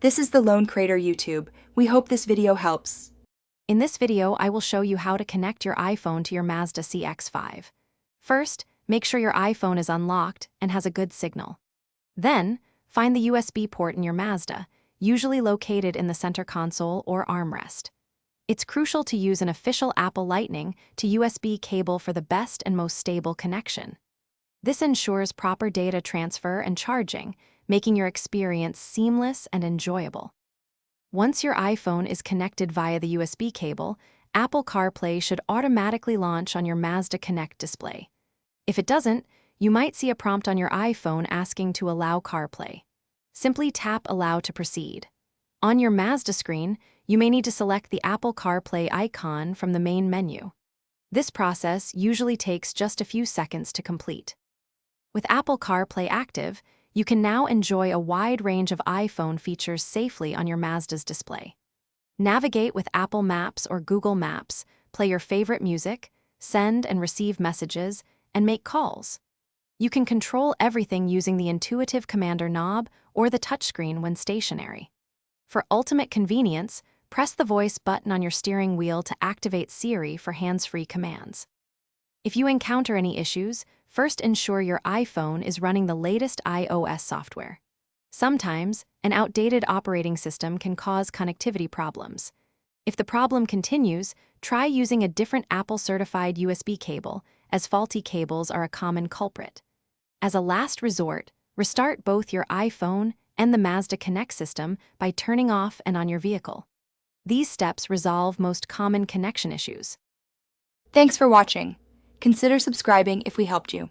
This is the Lone Crater YouTube. We hope this video helps. In this video, I will show you how to connect your iPhone to your Mazda CX-5. First, make sure your iPhone is unlocked and has a good signal. Then, find the USB port in your Mazda, usually located in the center console or armrest. It's crucial to use an official Apple Lightning to USB cable for the best and most stable connection. This ensures proper data transfer and charging, making your experience seamless and enjoyable. Once your iPhone is connected via the USB cable, Apple CarPlay should automatically launch on your Mazda Connect display. If it doesn't, you might see a prompt on your iPhone asking to allow CarPlay. Simply tap Allow to proceed. On your Mazda screen, you may need to select the Apple CarPlay icon from the main menu. This process usually takes just a few seconds to complete. With Apple CarPlay active, you can now enjoy a wide range of iPhone features safely on your Mazda's display. Navigate with Apple Maps or Google Maps, play your favorite music, send and receive messages, and make calls. You can control everything using the intuitive commander knob or the touchscreen when stationary. For ultimate convenience, press the voice button on your steering wheel to activate Siri for hands-free commands. If you encounter any issues, first ensure your iPhone is running the latest iOS software. Sometimes, an outdated operating system can cause connectivity problems. If the problem continues, try using a different Apple-certified USB cable, as faulty cables are a common culprit. As a last resort, restart both your iPhone and the Mazda Connect system by turning off and on your vehicle. These steps resolve most common connection issues. Thanks for watching. Consider subscribing if we helped you.